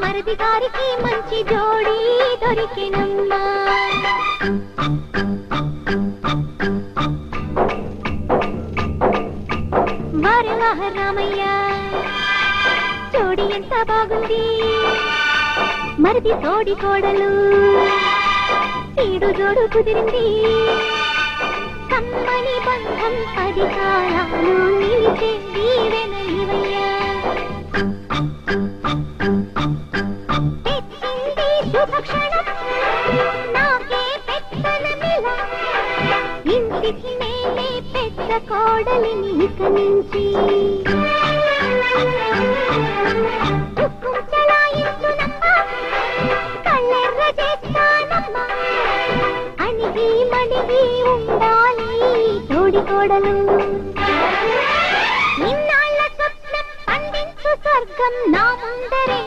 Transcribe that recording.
మరిది గారికి మంచి జోడి దొరికినమ్మా. వారవాహ రామయ్య జోడి ఎంత బాగుంది, మరిది తోడి కోడలు ఈడు జోడు కుదిరింది. కమ్మని బంధం 10 కాలాలు నిలిచే దీవెనలివయ్యా. తెచ్చింది శుభక్షణం నాకే పెత్తనమిలా, ఇంటికి మేలే పెద్ద కోడలిని ఇక నుంచి. దుఃఖం చలాయించునమ్మా, కళ్ళెర్ర చేస్తానమ్మా, అణిగి మణిగి ఉండాలి తోడి కోడలు. నిన్నాళ్ళ స్వప్నం పండించు స్వర్గం నా ముందరే